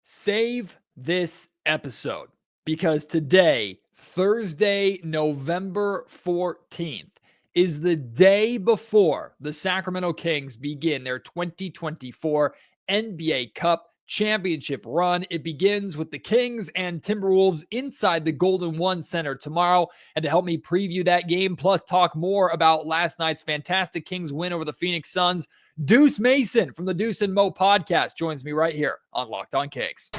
Save this episode because today, Thursday, November 14th, is the day before the Sacramento Kings begin their 2024 NBA Cup championship run. It begins with the Kings and Timberwolves inside the Golden One Center tomorrow. And to help me preview that game, plus talk more about last night's fantastic Kings win over the Phoenix Suns, Deuce Mason from the Deuce Mo Podcast joins me right here on Locked On Kings.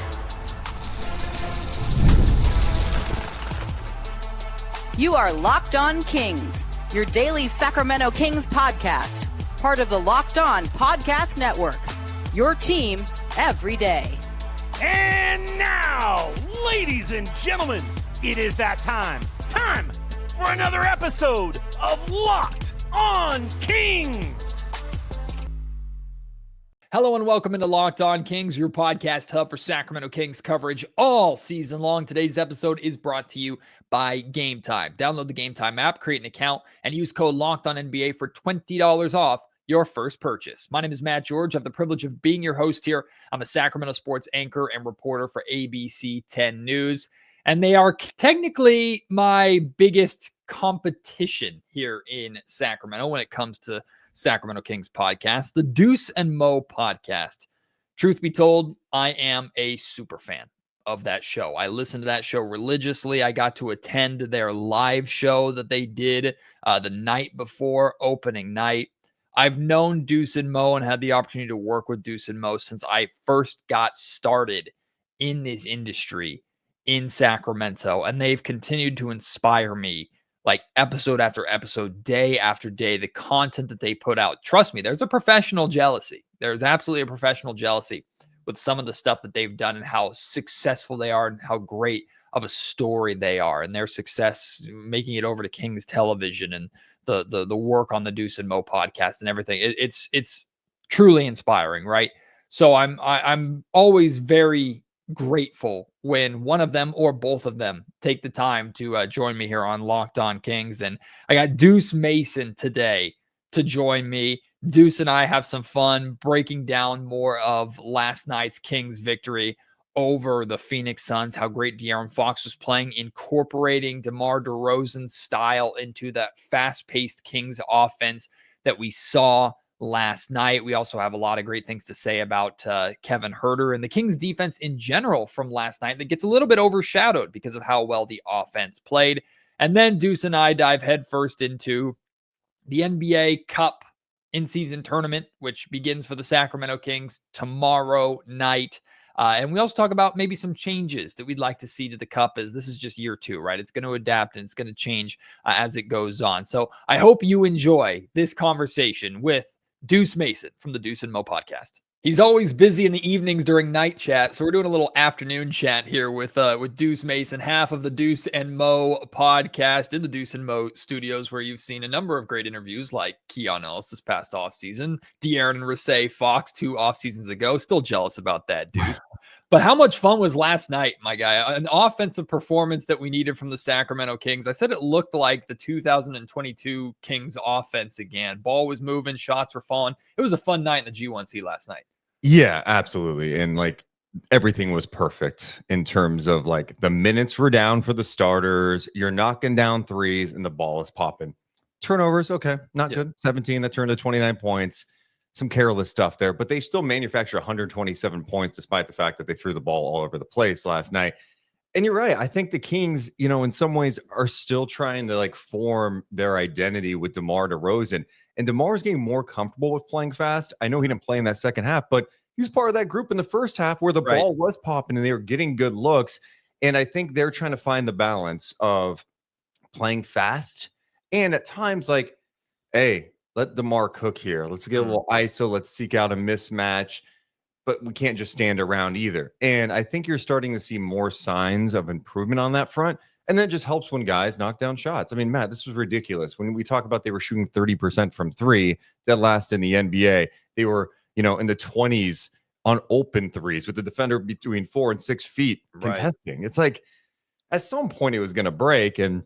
You are Locked On Kings, your daily Sacramento Kings podcast, part of the Locked On Podcast Network, your team every day. And now, ladies and gentlemen, it is that time for another episode of Locked On Kings. Hello and welcome into Locked On Kings, your podcast hub for Sacramento Kings coverage all season long. Today's episode is brought to you by Gametime. Download the Gametime app, create an account, and use code LOCKEDONNBA for $20 off your first purchase. My name is Matt George. I have the privilege of being your host here. I'm a Sacramento sports anchor and reporter for ABC 10 News, and they are technically my biggest competition here in Sacramento when it comes to Sacramento Kings podcast, the Deuce and Mo Podcast. Truth be told, I am a super fan of that show. I listen to that show religiously. I got to attend their live show that they did the night before opening night. I've known Deuce and Mo and had the opportunity to work with Deuce and Mo since I first got started in this industry in Sacramento, and they've continued to inspire me like episode after episode, day after day, the content that they put out. Trust me, there's a professional jealousy. There's absolutely a professional jealousy with some of the stuff that they've done and how successful they are and how great of a story they are and their success making it over to Kings television and the work on the Deuce and Mo podcast and everything. It's truly inspiring, right? So I'm always very grateful when one of them or both of them take the time to join me here on Locked On Kings. And I got Deuce Mason today to join me. Deuce and I have some fun breaking down more of last night's Kings victory over the Phoenix Suns, how great De'Aaron Fox was playing, incorporating DeMar DeRozan's style into that fast-paced Kings offense that we saw last night. We also have a lot of great things to say about Kevin Huerter and the Kings defense in general from last night that gets a little bit overshadowed because of how well the offense played. And then Deuce and I dive headfirst into the NBA Cup in-season tournament, which begins for the Sacramento Kings tomorrow night. And we also talk about maybe some changes that we'd like to see to the Cup, as this is just year 2, right? It's going to adapt and it's going to change as it goes on. So I hope you enjoy this conversation with Deuce Mason from the Deuce and Mo Podcast. He's always busy in the evenings during night chat, so we're doing a little afternoon chat here with Deuce Mason, half of the Deuce and Mo Podcast in the Deuce and Mo studios, where you've seen a number of great interviews like Keon Ellis this past offseason, De'Aaron and Rasay Fox 2 off seasons ago. Still jealous about that, Deuce. But how much fun was last night, my guy? An offensive performance that we needed from the Sacramento Kings. I said it looked like the 2022 Kings offense again. Ball was moving, shots were falling. It was a fun night in the G1C last night. Yeah, absolutely. And like everything was perfect in terms of like the minutes were down for the starters. You're knocking down threes and the ball is popping. Turnovers, okay, not good. 17 that turned to 29 points. Some careless stuff there, but they still manufacture 127 points despite the fact that they threw the ball all over the place last night. And you're right. I think the Kings, in some ways are still trying to like form their identity with DeMar DeRozan. And DeMar's getting more comfortable with playing fast. I know he didn't play in that second half, but he was part of that group in the first half where the ball was popping and they were getting good looks. And I think they're trying to find the balance of playing fast and at times like, hey, let DeMar cook here. Let's get a little ISO. Let's seek out a mismatch. But we can't just stand around either. And I think you're starting to see more signs of improvement on that front. And then it just helps when guys knock down shots. I mean, Matt, this was ridiculous. When we talk about they were shooting 30% from 3, dead last in the NBA. They were, in the 20s on open threes with the defender between 4 and 6 feet contesting. It's like at some point it was going to break. And,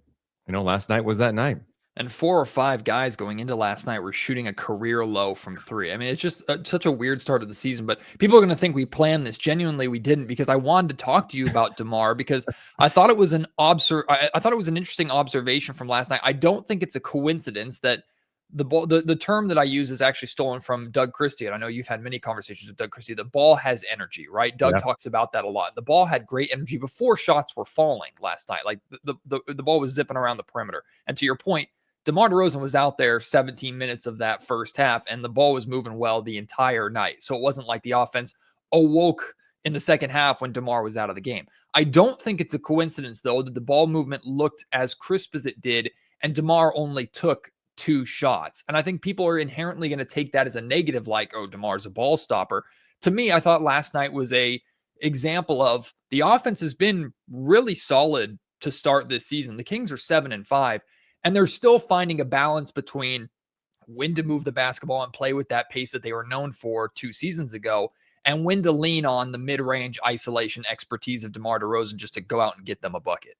last night was that night. And 4 or 5 guys going into last night were shooting a career low from 3. I mean, it's just such a weird start of the season, but people are going to think we planned this. Genuinely, we didn't, because I wanted to talk to you about DeMar, because I thought it was I thought it was an interesting observation from last night. I don't think it's a coincidence that the term that I use is actually stolen from Doug Christie, and I know you've had many conversations with Doug Christie. The ball has energy, right? Doug talks about that a lot. The ball had great energy before shots were falling last night. Like the ball was zipping around the perimeter. And to your point, DeMar DeRozan was out there 17 minutes of that first half, and the ball was moving well the entire night. So it wasn't like the offense awoke in the second half when DeMar was out of the game. I don't think it's a coincidence, though, that the ball movement looked as crisp as it did, and DeMar only took 2 shots. And I think people are inherently going to take that as a negative, like, oh, DeMar's a ball stopper. To me, I thought last night was a example of the offense has been really solid to start this season. The Kings are 7-5. And they're still finding a balance between when to move the basketball and play with that pace that they were known for 2 seasons ago, and when to lean on the mid-range isolation expertise of DeMar DeRozan just to go out and get them a bucket.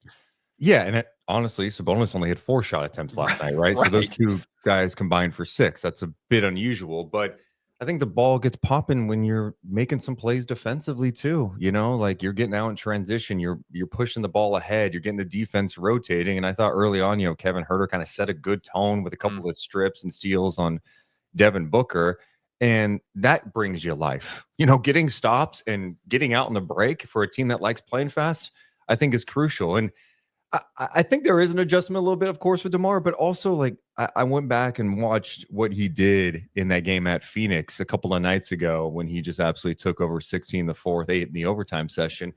Yeah, and honestly, Sabonis only had 4 shot attempts last night, right? So those 2 guys combined for 6. That's a bit unusual, but I think the ball gets popping when you're making some plays defensively too. You know, like you're getting out in transition, you're pushing the ball ahead, you're getting the defense rotating. And I thought early on, you know, Kevin Huerter kind of set a good tone with a couple of strips and steals on Devin Booker, and that brings you life. You know, getting stops and getting out in the break for a team that likes playing fast, I think is crucial. And I think there is an adjustment a little bit, of course, with DeMar, but also like I went back and watched what he did in that game at Phoenix a couple of nights ago when he just absolutely took over 16 in the fourth, 8 in the overtime session.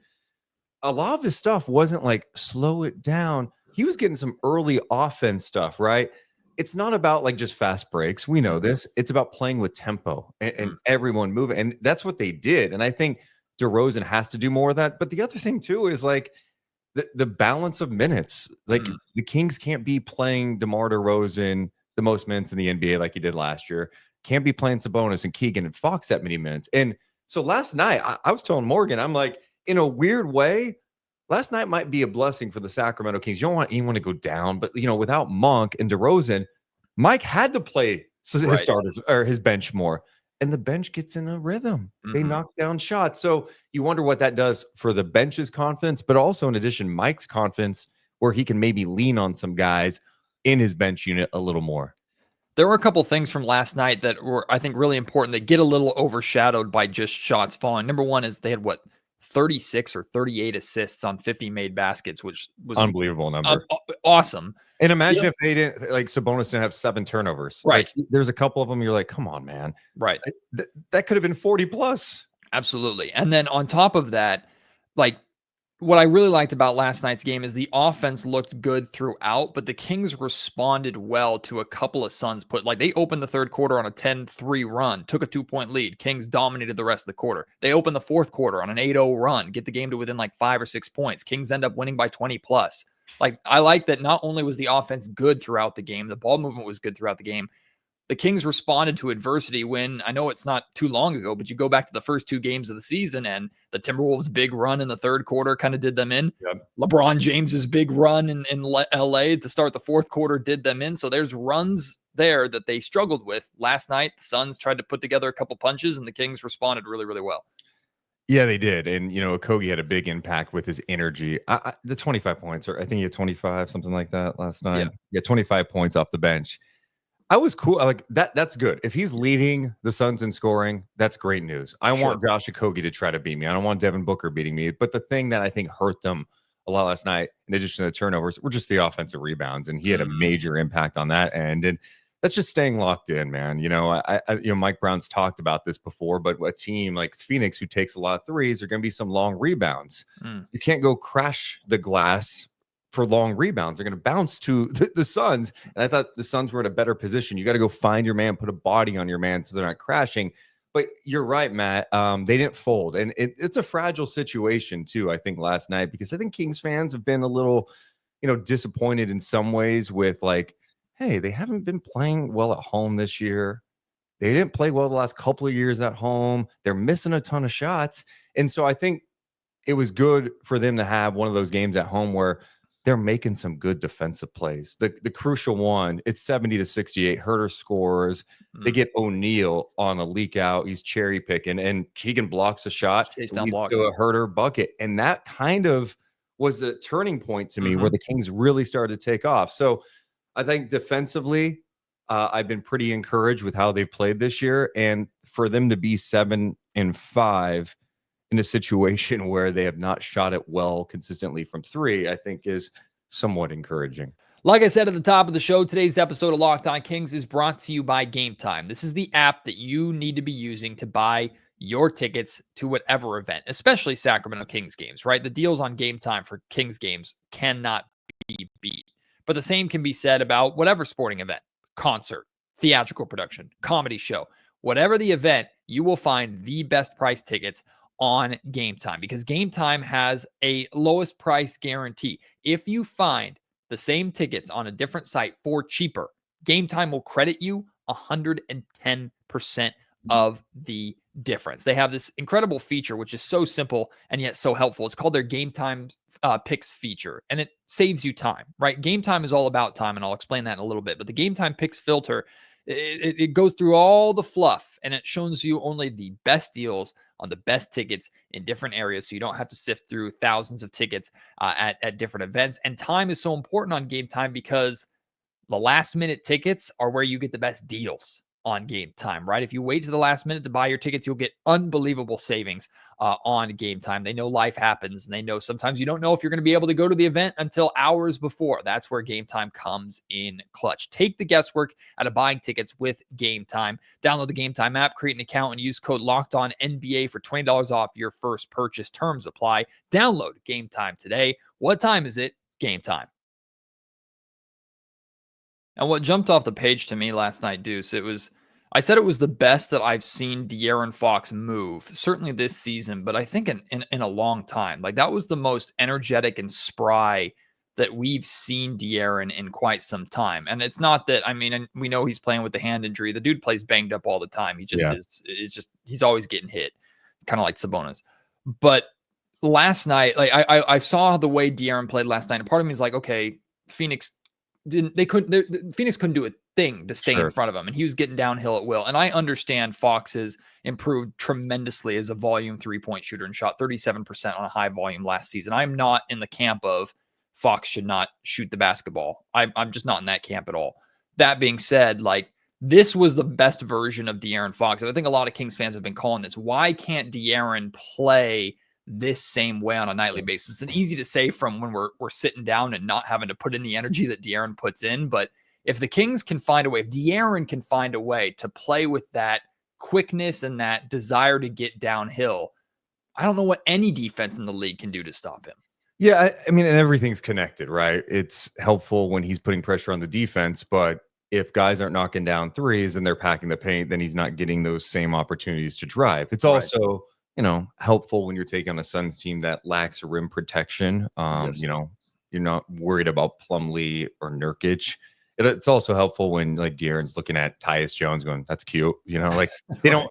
A lot of his stuff wasn't like slow it down. He was getting some early offense stuff, right? It's not about like just fast breaks. We know this. It's about playing with tempo and everyone moving. And that's what they did. And I think DeRozan has to do more of that. But the other thing too is like, the balance of minutes. Like the Kings can't be playing DeMar DeRozan the most minutes in the NBA like he did last year. Can't be playing Sabonis and Keegan and Fox that many minutes. And so last night, I was telling Morgan, I'm like, in a weird way, last night might be a blessing for the Sacramento Kings. You don't want anyone to go down, but you know, without Monk and DeRozan, Mike had to play his starters or his bench more. And the bench gets in a rhythm. They knock down shots. So you wonder what that does for the bench's confidence, but also in addition, Mike's confidence, where he can maybe lean on some guys in his bench unit a little more. There were a couple things from last night that were, I think, really important that get a little overshadowed by just shots falling. Number one is they had 36 or 38 assists on 50 made baskets, which was unbelievable number. Awesome. And imagine if they didn't, like Sabonis didn't have 7 turnovers. Right. Like, there's a couple of them you're like, come on, man. Right. That could have been 40 plus. Absolutely. And then on top of that, like what I really liked about last night's game is the offense looked good throughout, but the Kings responded well to a couple of Suns they opened the third quarter on a 10-3 run, took a 2-point lead. Kings dominated the rest of the quarter. They opened the fourth quarter on an 8-0 run, get the game to within like 5 or 6 points. Kings end up winning by 20 plus. Like, I like that not only was the offense good throughout the game, the ball movement was good throughout the game. The Kings responded to adversity when, I know it's not too long ago, but you go back to the first 2 games of the season and the Timberwolves' big run in the third quarter kind of did them in. Yep. LeBron James's big run in LA to start the fourth quarter did them in. So there's runs there that they struggled with. Last night, the Suns tried to put together a couple punches and the Kings responded really, really well. Yeah, they did. And, you know, Okogie had a big impact with his energy. The 25 points, or I think he had 25, something like that last night. Yeah, 25 points off the bench. I was cool. Like that. That's good. If he's leading the Suns in scoring, that's great news. I want Josh Okogie to try to beat me. I don't want Devin Booker beating me. But the thing that I think hurt them a lot last night, in addition to the turnovers, were just the offensive rebounds. And he had a major impact on that end. And that's just staying locked in, man. You know, Mike Brown's talked about this before, but a team like Phoenix who takes a lot of threes are going to be some long rebounds. You can't go crash the glass for long rebounds. They're going to bounce to the Suns. And I thought the Suns were in a better position. You got to go find your man, put a body on your man so they're not crashing. But you're right, Matt. They didn't fold. And it's a fragile situation too, I think, last night, because I think Kings fans have been a little, disappointed in some ways with like, hey, they haven't been playing well at home this year. They didn't play well the last couple of years at home. They're missing a ton of shots. And so I think it was good for them to have one of those games at home where they're making some good defensive plays. The crucial one, it's 70-68. Herter scores. They get O'Neal on a leak out. He's cherry picking, and Keegan blocks a shot. Chase down leads block. to a Herter bucket, and that kind of was the turning point to me where the Kings really started to take off. So I think defensively, I've been pretty encouraged with how they've played this year, and for them to be 7-5 in a situation where they have not shot it well consistently from three, I think is somewhat encouraging. Like I said at the top of the show, today's episode of Locked On Kings is brought to you by Gametime. This is the app that you need to be using to buy your tickets to whatever event, especially Sacramento Kings games, right? The deals on Gametime for Kings games cannot be beat. But the same can be said about whatever sporting event, concert, theatrical production, comedy show, whatever the event, you will find the best price tickets on Gametime because Gametime has a lowest price guarantee. If you find the same tickets on a different site for cheaper, Gametime will credit you 110% of the difference. They have this incredible feature, which is so simple and yet so helpful. It's called their Gametime Picks feature, and it saves you time, right? Gametime is all about time, and I'll explain that in a little bit. But the Gametime Picks filter, it goes through all the fluff, and it shows you only the best deals on the best tickets in different areas, so you don't have to sift through thousands of tickets at different events. And time is so important on Gametime because the last minute tickets are where you get the best deals on Gametime, right? If you wait to the last minute to buy your tickets, you'll get unbelievable savings on Gametime. They know life happens, and they know sometimes you don't know if you're going to be able to go to the event until hours before. That's where Gametime comes in clutch. Take the guesswork out of buying tickets with Gametime. Download the Gametime app, create an account, and use code LOCKEDONNBA for $20 off your first purchase. Terms apply. Download Gametime today. What time is it? Gametime. And what jumped off the page to me last night, Deuce, I said it was the best that I've seen De'Aaron Fox move, certainly this season, but I think in a long time. Like, that was the most energetic and spry that we've seen De'Aaron in quite some time. And it's not that, I mean, and we know he's playing with the hand injury. The dude plays banged up all the time. He just he's always getting hit, kind of like Sabonis. But last night, like I saw the way De'Aaron played last night, and part of me is like, okay, Phoenix couldn't do a thing to stay in front of him, and he was getting downhill at will. And I understand Fox has improved tremendously as a volume 3-point shooter and shot 37% on a high volume last season. I'm not in the camp of Fox should not shoot the basketball. I'm just not in that camp at all. That being said, like, this was the best version of De'Aaron Fox. And I think a lot of Kings fans have been calling this. Why can't De'Aaron play this same way on a nightly basis? It's easy to say from when we're sitting down and not having to put in the energy that De'Aaron puts in. But if the Kings can find a way, if De'Aaron can find a way to play with that quickness and that desire to get downhill, I don't know what any defense in the league can do to stop him. Yeah, I mean, and everything's connected, right? It's helpful when he's putting pressure on the defense, but if guys aren't knocking down threes and they're packing the paint, then he's not getting those same opportunities to drive. It's also, helpful when you're taking on a Suns team that lacks rim protection. Yes. You're not worried about Plumlee or Nurkic. It's also helpful when, like, De'Aaron's looking at Tyus Jones going, that's cute. Like, they don't.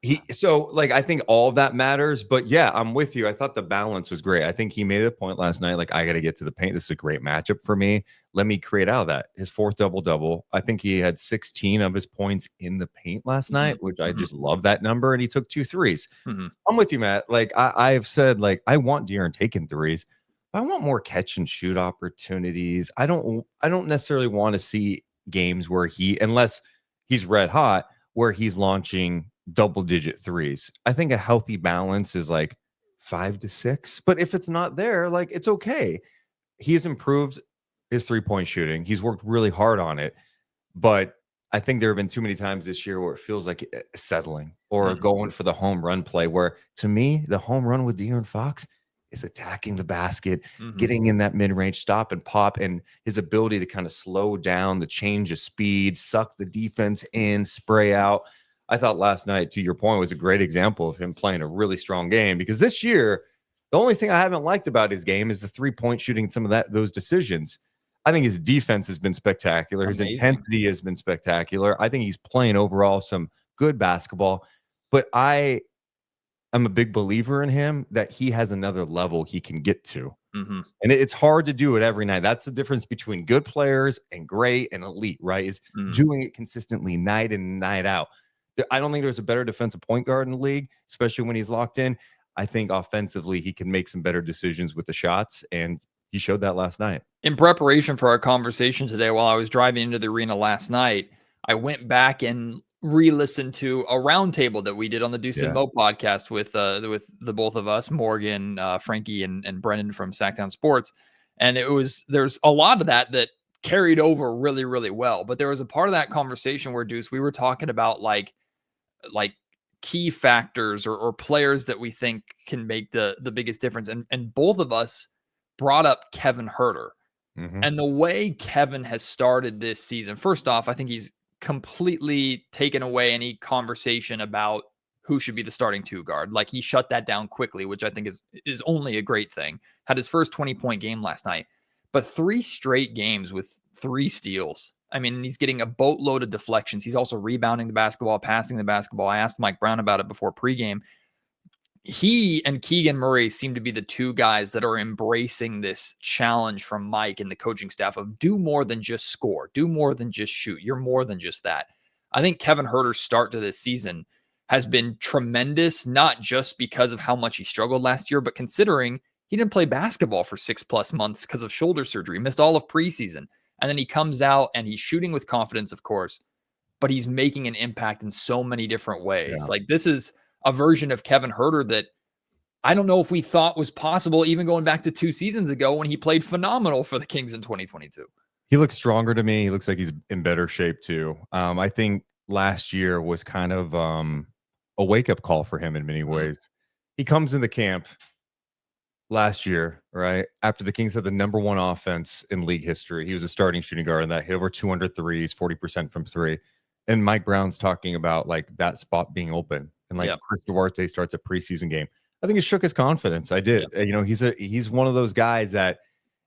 I think all of that matters. But yeah, I'm with you. I thought the balance was great. I think he made it a point last night, like, I got to get to the paint. This is a great matchup for me. Let me create out of that. His fourth double-double. I think he had 16 of his points in the paint last night, which I just love that number. And he took 2 threes. I'm with you, Matt. Like, I've said, like, I want De'Aaron taking threes, but I want more catch and shoot opportunities. I don't necessarily want to see games where unless he's red hot, where he's launching double-digit threes. I think a healthy balance is like 5 to 6. But if it's not there, like, it's okay. He's improved his 3-point shooting. He's worked really hard on it. But I think there have been too many times this year where it feels like settling or going for the home run play, where, to me, the home run with De'Aaron Fox is attacking the basket, getting in that mid-range stop and pop, and his ability to kind of slow down the change of speed, suck the defense in, spray out. I thought last night, to your point, was a great example of him playing a really strong game, because this year, the only thing I haven't liked about his game is the 3-point shooting, some of those decisions. I think his defense has been spectacular. His intensity has been spectacular. I think he's playing overall some good basketball, but I I'm a big believer in him that he has another level he can get to. Mm-hmm. And it's hard to do it every night. That's the difference between good players and great and elite, right? Is doing it consistently night in and night out. I don't think there's a better defensive point guard in the league, especially when he's locked in. I think offensively, he can make some better decisions with the shots, and he showed that last night. In preparation for our conversation today, while I was driving into the arena last night, I went back and re-listened to a roundtable that we did on the Deuce Mo podcast with the both of us, Morgan, Frankie, and Brendan from Sacktown Sports. And there's a lot of that carried over really, really well. But there was a part of that conversation where, Deuce, we were talking about like key factors or players that we think can make the biggest difference. And both of us brought up Kevin Huerter. Mm-hmm. And the way Kevin has started this season, first off, I think he's completely taken away any conversation about who should be the starting two guard. Like, he shut that down quickly, which I think is only a great thing. Had his first 20-point game last night, but 3 straight games with 3 steals. I mean, he's getting a boatload of deflections. He's also rebounding the basketball, passing the basketball. I asked Mike Brown about it before pregame. He and Keegan Murray seem to be the 2 guys that are embracing this challenge from Mike and the coaching staff of do more than just score, do more than just shoot. You're more than just that. I think Kevin Huerter's start to this season has been tremendous, not just because of how much he struggled last year, but considering he didn't play basketball for 6+ months because of shoulder surgery, missed all of preseason. And then he comes out and he's shooting with confidence, of course, but he's making an impact in so many different ways. Yeah. Like, this is a version of Kevin Huerter that I don't know if we thought was possible, even going back to 2 seasons ago when he played phenomenal for the Kings in 2022. He looks stronger to me. He looks like he's in better shape too. I think last year was kind of a wake-up call for him in many ways. He comes into camp last year, right? After the Kings had the number 1 offense in league history. He was a starting shooting guard and that hit over 200 threes, 40% from 3. And Mike Brown's talking about like that spot being open. And like Chris Duarte starts a preseason game. I think it shook his confidence. I did. You know, he's one of those guys that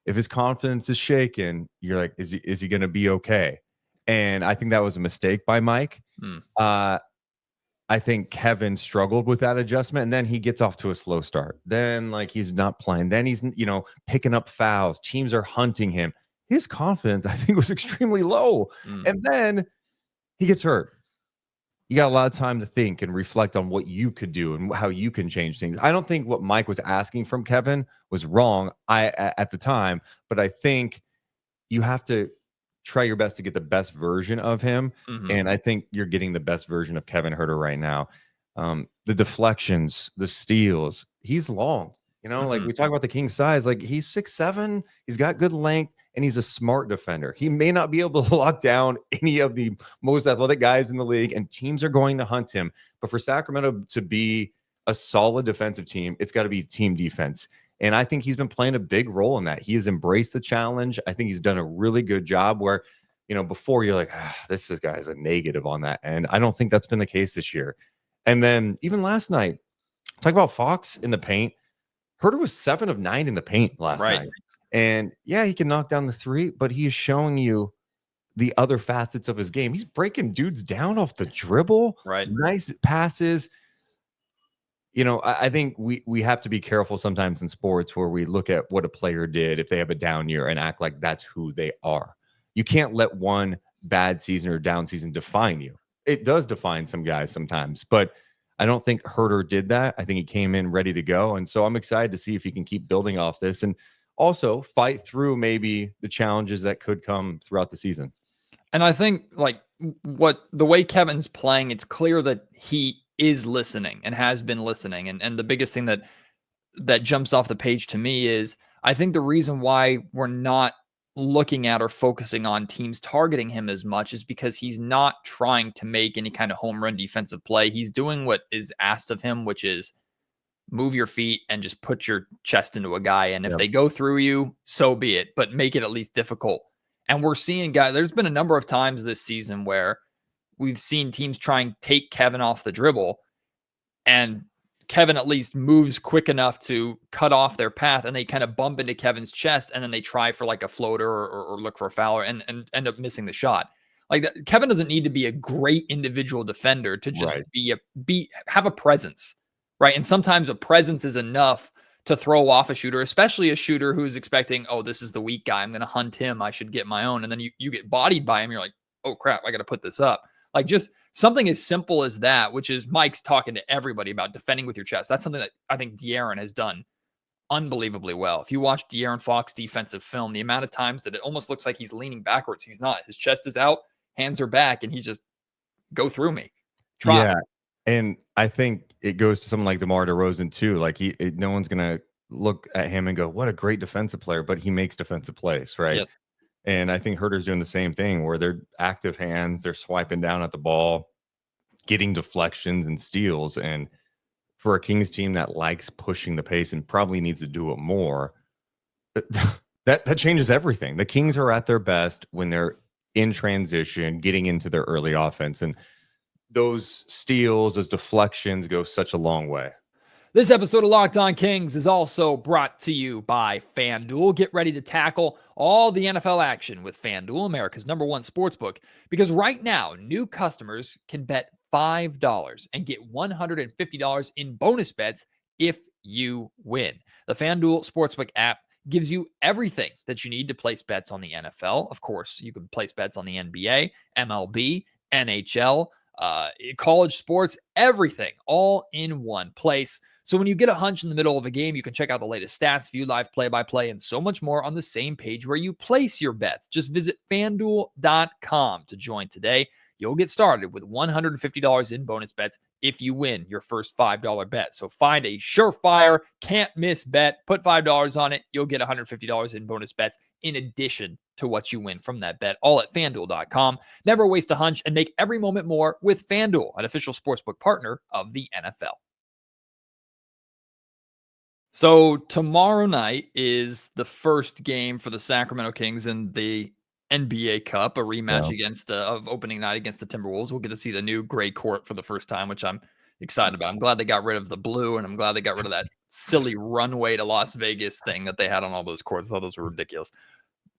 if his confidence is shaken, you're like, is he going to be okay? And I think that was a mistake by Mike. I think Kevin struggled with that adjustment, and then he gets off to a slow start. Then like he's not playing. Then he's picking up fouls. Teams are hunting him. His confidence, I think, was extremely low. And then he gets hurt. You got a lot of time to think and reflect on what you could do and how you can change things. I don't think what Mike was asking from Kevin was wrong at the time, but I think you have to try your best to get the best version of him. And I think you're getting the best version of Kevin Huerter right now. The deflections, the steals, he's long. Like we talk about the Kings' size, like he's 6'7", he's got good length, and he's a smart defender. He may not be able to lock down any of the most athletic guys in the league, and teams are going to hunt him. But for Sacramento to be a solid defensive team, it's got to be team defense. And I think he's been playing a big role in that. He has embraced the challenge. I think he's done a really good job where, before you're like, this guy's a negative on that. And I don't think that's been the case this year. And then even last night, talk about Fox in the paint. Huerter was 7 of 9 in the paint last night. And yeah, he can knock down the 3, but he is showing you the other facets of his game. He's breaking dudes down off the dribble. Right. Nice passes. I think we have to be careful sometimes in sports where we look at what a player did if they have a down year and act like that's who they are. You can't let one bad season or down season define you. It does define some guys sometimes, but I don't think Huerter did that. I think he came in ready to go. And so I'm excited to see if he can keep building off this and also fight through maybe the challenges that could come throughout the season. And I think the way Kevin's playing, it's clear that he is listening and has been listening. And the biggest thing that jumps off the page to me is I think the reason why we're not looking at or focusing on teams targeting him as much is because he's not trying to make any kind of home run defensive play. He's doing what is asked of him, which is move your feet and just put your chest into a guy. And if they go through you, so be it, but make it at least difficult. And we're seeing guys, there's been a number of times this season where we've seen teams try and take Kevin off the dribble, and Kevin at least moves quick enough to cut off their path, and they kind of bump into Kevin's chest, and then they try for like a floater or look for a foul and end up missing the shot. Like that, Kevin doesn't need to be a great individual defender to just have a presence, right? And sometimes a presence is enough to throw off a shooter, especially a shooter who's expecting, oh, this is the weak guy. I'm going to hunt him. I should get my own. And then you get bodied by him. You're like, oh, crap, I got to put this up. Like just something as simple as that, which is Mike's talking to everybody about defending with your chest. That's something that I think De'Aaron has done unbelievably well. If you watch De'Aaron Fox defensive film, the amount of times that it almost looks like he's leaning backwards, he's not. His chest is out, hands are back, and he's just go through me. Try. Yeah. And I think it goes to someone like DeMar DeRozan too. Like no one's going to look at him and go, what a great defensive player, but he makes defensive plays, right? Yes. And I think Herter's doing the same thing where they're active hands, they're swiping down at the ball, getting deflections and steals. And for a Kings team that likes pushing the pace and probably needs to do it more, that changes everything. The Kings are at their best when they're in transition, getting into their early offense. And those steals, those deflections go such a long way. This episode of Locked On Kings is also brought to you by FanDuel. Get ready to tackle all the NFL action with FanDuel, America's #1 sportsbook, because right now, new customers can bet $5 and get $150 in bonus bets if you win. The FanDuel Sportsbook app gives you everything that you need to place bets on the NFL. Of course, you can place bets on the NBA, MLB, NHL, college sports, everything all in one place. So when you get a hunch in the middle of a game, you can check out the latest stats, view live play-by-play, and so much more on the same page where you place your bets. Just visit FanDuel.com to join today. You'll get started with $150 in bonus bets if you win your first $5 bet. So find a surefire, can't miss bet, put $5 on it. You'll get $150 in bonus bets in addition to what you win from that bet, all at FanDuel.com. Never waste a hunch and make every moment more with FanDuel, an official sportsbook partner of the NFL. So tomorrow night is the first game for the Sacramento Kings in the NBA Cup, a rematch against of opening night against the Timberwolves. We'll get to see the new gray court for the first time, which I'm excited about. I'm glad they got rid of the blue, and I'm glad they got rid of that silly runway to Las Vegas thing that they had on all those courts. I thought those were ridiculous.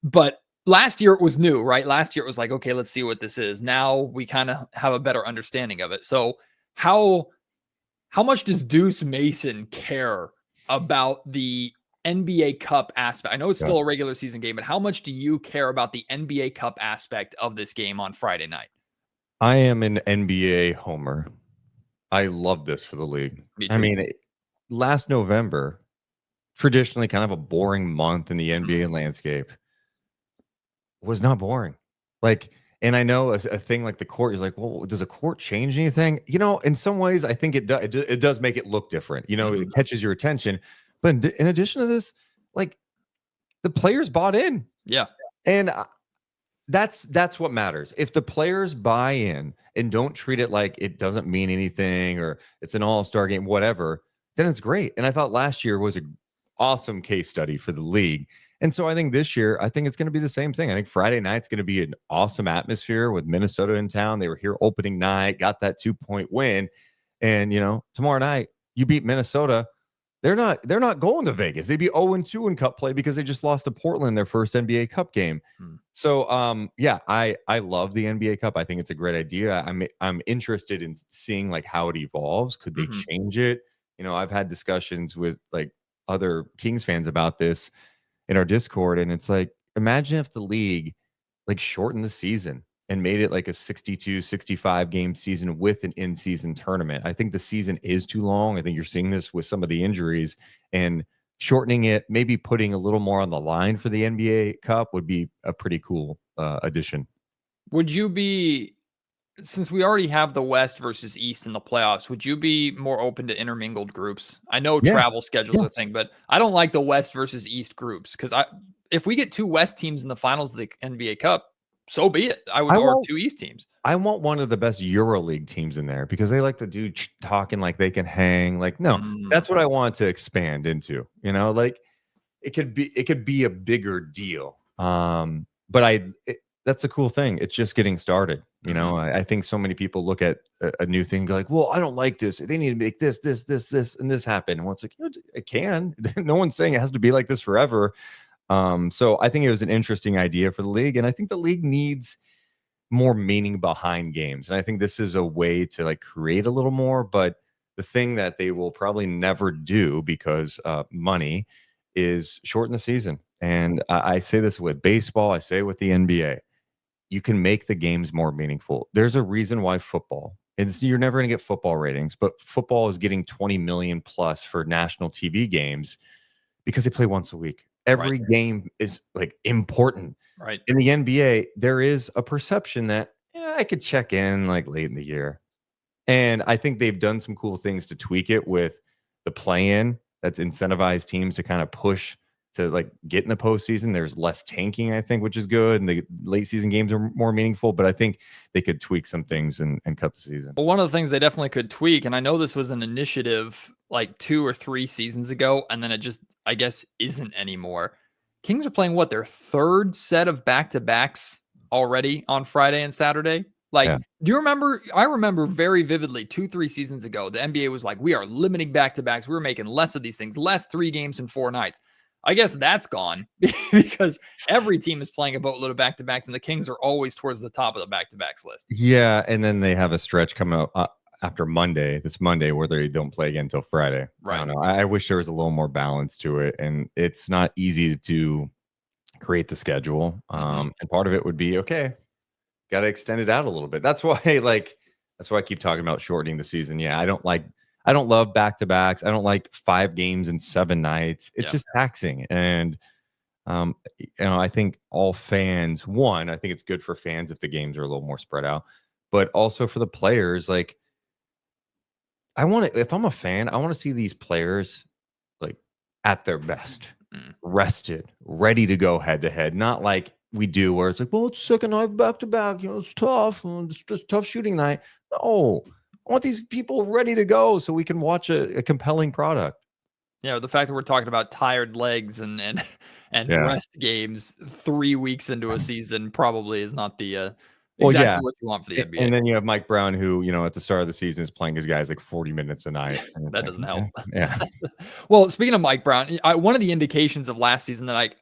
But last year it was new, right? Last year it was like, okay, let's see what this is. Now we kind of have a better understanding of it. So how much does Deuce Mason care about the NBA Cup aspect? I know it's still a regular season game, but how much do you care about the NBA Cup aspect of this game on Friday night? I am an NBA homer. I love this for the league. I mean, last November, traditionally kind of a boring month in the NBA landscape, was not boring. Like, and I know a thing like the court is like, well, does a court change anything? You know, in some ways, I think it does. It does make it look different. You know, it catches your attention. But in addition to this, like the players bought in. Yeah. And that's what matters. If the players buy in and don't treat it like it doesn't mean anything or it's an all-star game, whatever, then it's great. And I thought last year was an awesome case study for the league. And so I think this year, I think it's going to be the same thing. I think Friday night's going to be an awesome atmosphere with Minnesota in town. They were here opening night, got that 2-point win. And, you know, tomorrow night, you beat Minnesota. They're not going to Vegas. They'd be 0-2 in cup play because they just lost to Portland their first NBA Cup game. So yeah, I love the NBA Cup. I think it's a great idea. I'm interested in seeing like how it evolves. Could they change it? You know, I've had discussions with like other Kings fans about this in our Discord, and it's like, imagine if the league like shortened the season and made it like a 62, 65 game season with an in-season tournament. I think the season is too long. I think you're seeing this with some of the injuries, and shortening it, maybe putting a little more on the line for the NBA Cup would be a pretty cool addition. Would you be, since we already have the West versus East in the playoffs, would you be more open to intermingled groups? I know travel schedules are a thing, but I don't like the West versus East groups because if we get two West teams in the finals of the NBA Cup, so be it. I would or two East teams. I want one of the best EuroLeague teams in there because they like to do talking like they can hang. Like, no, that's what I want to expand into. You know, like it could be a bigger deal. But that's a cool thing. It's just getting started. You know, I think so many people look at a new thing and go like, well, I don't like this. They need to make this, and this happen. And it's like, it can. No one's saying it has to be like this forever. So I think it was an interesting idea for the league. And I think the league needs more meaning behind games. And I think this is a way to like create a little more, but the thing that they will probably never do because money is shorten the season. And I say this with baseball, I say with the NBA. You can make the games more meaningful. There's a reason why football, and you're never going to get football ratings, but football is getting 20 million plus for national TV games because they play once a week. Every game is like important. Right. In the NBA, there is a perception that I could check in like late in the year. And I think they've done some cool things to tweak it with the play-in that's incentivized teams to kind of push to like get in the postseason. There's less tanking, I think, which is good. And the late season games are more meaningful, but I think they could tweak some things and cut the season. Well, one of the things they definitely could tweak, and I know this was an initiative like 2 or 3 seasons ago, and then it just, I guess, isn't anymore. Kings are playing their third set of back-to-backs already on Friday and Saturday. Like, do you remember? I remember very vividly 2-3 seasons ago, the NBA was like, we are limiting back-to-backs. We're making less of these things, less 3 games in 4 nights. I guess that's gone because every team is playing a boatload of back-to-backs, and the Kings are always towards the top of the back-to-backs list. Yeah, and then they have a stretch coming up after this Monday, where they don't play again until Friday. Right. I don't know. I wish there was a little more balance to it, and it's not easy to create the schedule. And part of it would be, okay, got to extend it out a little bit. That's why I keep talking about shortening the season. Yeah, I don't love back-to-backs. I don't like 5 games in 7 nights. It's just taxing. And, I think all fans, I think it's good for fans if the games are a little more spread out, but also for the players. Like, if I'm a fan, I want to see these players like at their best, rested, ready to go head to head, not like we do where it's like, well, it's second night back-to-back, it's tough. It's just tough shooting night. No. I want these people ready to go so we can watch a compelling product. Yeah, the fact that we're talking about tired legs and rest games 3 weeks into a season probably is not the exactly what you want for the NBA. And then you have Mike Brown, who, at the start of the season is playing his guys like 40 minutes a night. That doesn't help. Yeah. Well, speaking of Mike Brown, one of the indications of last season that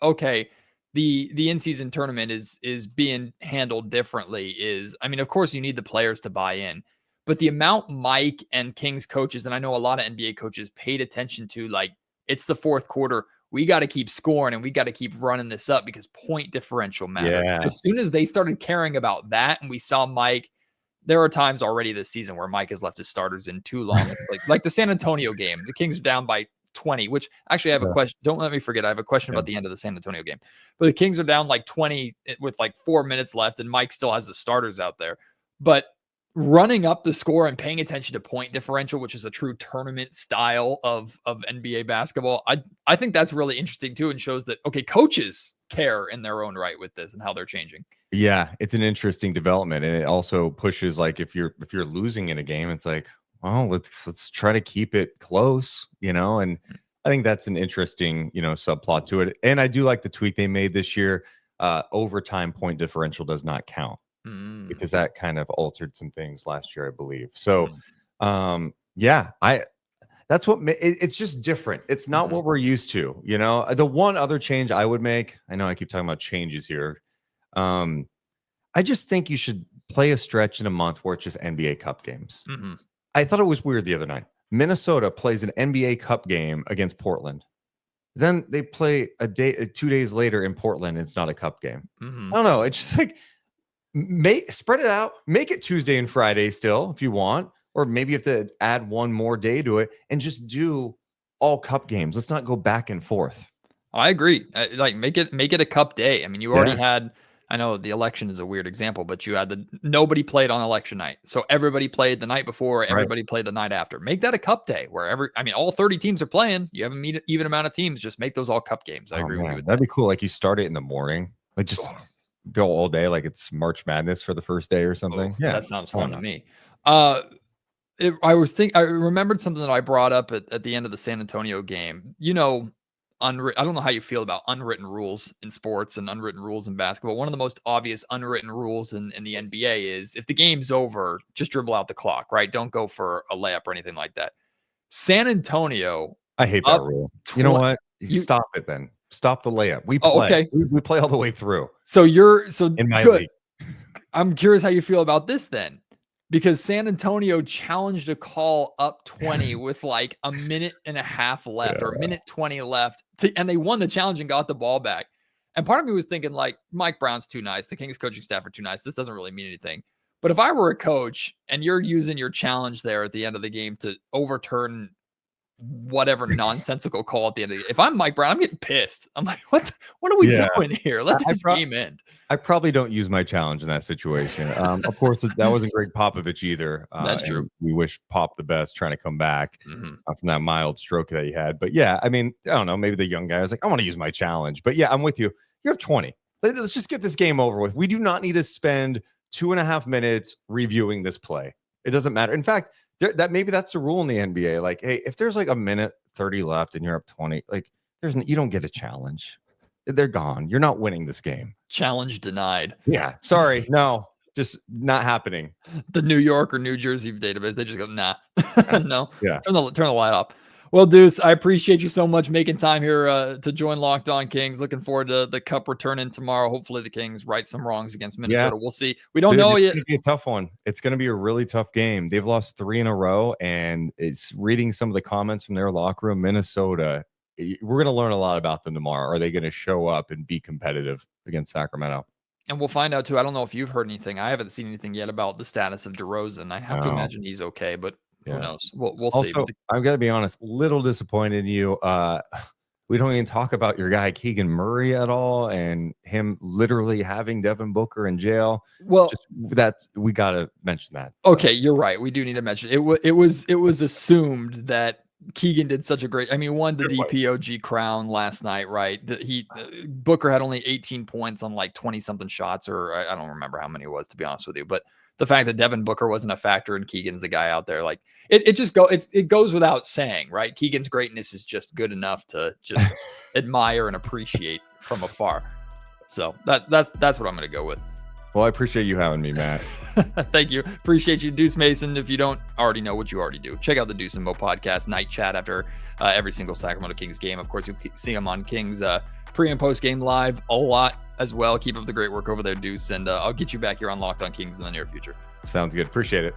the in-season tournament is being handled differently is, I mean, of course you need the players to buy in. But the amount Mike and Kings coaches, and I know a lot of NBA coaches paid attention to, like, it's the fourth quarter. We got to keep scoring and we got to keep running this up because point differential matters. Yeah. As soon as they started caring about that and we saw Mike, there are times already this season where Mike has left his starters in too long. like the San Antonio game, the Kings are down by 20, which actually I have a question. Don't let me forget. I have a question about the end of the San Antonio game. But the Kings are down like 20 with like 4 minutes left and Mike still has the starters out there. But running up the score and paying attention to point differential, which is a true tournament style of NBA basketball, I think that's really interesting too, and shows that, okay, coaches care in their own right with this and how they're changing. Yeah, it's an interesting development, and it also pushes, like, if you're losing in a game, it's like, well, let's try to keep it close, and I think that's an interesting subplot to it. And I do like the tweak they made this year. Overtime point differential does not count. Because that kind of altered some things last year, I believe. So, that's what it's just different. It's not what we're used to. The one other change I would make, I know I keep talking about changes here. I just think you should play a stretch in a month where it's just NBA Cup games. I thought it was weird the other night. Minnesota plays an NBA Cup game against Portland. Then they play 2 days later in Portland. It's not a Cup game. I don't know. It's just like, spread it out, make it Tuesday and Friday still if you want, or maybe you have to add one more day to it and just do all Cup games. Let's not go back and forth. I agree. Like, make it a Cup day. I mean, you already had, I know the election is a weird example, but you had nobody played on election night. So everybody played the night before, everybody played the night after. Make that a Cup day where all 30 teams are playing. You have an even amount of teams. Just make those all Cup games. I agree with you with that. That'd be cool. Like, you start it in the morning, like just go all day, like it's March Madness for the first day or something. That sounds fun to me. I remembered something that I brought up at the end of the San Antonio game. I don't know how you feel about unwritten rules in sports and unwritten rules in basketball. One of the most obvious unwritten rules in the NBA is if the game's over, just dribble out the clock, right? Don't go for a layup or anything like that. San Antonio. I hate that rule. You know what? Stop it then. Stop the layup. We play. Okay. We play all the way through. So in my league. I'm curious how you feel about this then. because San Antonio challenged a call up 20 with like a minute and a half left or a minute 20 left and they won the challenge and got the ball back. And part of me was thinking like, Mike Brown's too nice. The Kings coaching staff are too nice. This doesn't really mean anything. But if I were a coach and you're using your challenge there at the end of the game to overturn whatever nonsensical call at the end of the game, if I'm Mike Brown, I'm getting pissed. I'm like, what are we doing here? Let this game end. I probably don't use my challenge in that situation. Of course, that wasn't Greg Popovich either. That's true. We wish Pop the best trying to come back from that mild stroke that he had. But yeah, I mean, I don't know. Maybe the young guy was like, I want to use my challenge. But yeah, I'm with you. You have 20. Let's just get this game over with. We do not need to spend 2.5 minutes reviewing this play. It doesn't matter. In fact, maybe that's the rule in the NBA. Like, hey, if there's like a minute 30 left and you're up 20, like you don't get a challenge. They're gone. You're not winning this game. Challenge denied. Yeah. Sorry. No, just not happening. The New York or New Jersey database, they just go, nah. No. Yeah. Turn the light off. Well, Deuce, I appreciate you so much making time here to join Locked On Kings. Looking forward to the cup returning tomorrow. Hopefully the Kings right some wrongs against Minnesota. Yeah. We'll see. We don't know yet. It's going to be a tough one. It's going to be a really tough game. They've lost 3 in a row, and it's reading some of the comments from their locker room, Minnesota. We're going to learn a lot about them tomorrow. Are they going to show up and be competitive against Sacramento? And we'll find out, too. I don't know if you've heard anything. I haven't seen anything yet about the status of DeRozan. I have to imagine he's okay, but who knows? We'll see. Also, I've got to be honest, little disappointed in you. We don't even talk about your guy, Keegan Murray, at all, and him literally having Devin Booker in jail. Well, we got to mention that. Okay, you're right. We do need to mention it. It was assumed that Keegan did such a great. I mean, won the DPOG crown last night, right? Booker had only 18 points on like 20 something shots, or I don't remember how many it was, to be honest with you. But the fact that Devin Booker wasn't a factor and Keegan's the guy out there, like it goes without saying, right? Keegan's greatness is just good enough to just admire and appreciate from afar. So that's what I'm going to go with. Well, I appreciate you having me, Matt. Thank you. Appreciate you, Deuce Mason. If you don't already know what you already do, check out the Deuce Mo Podcast night chat after every single Sacramento Kings game. Of course, you'll see him on Kings pre and post game live a lot as well. Keep up the great work over there, Deuce, and I'll get you back here on Locked On Kings in the near future. Sounds good. Appreciate it.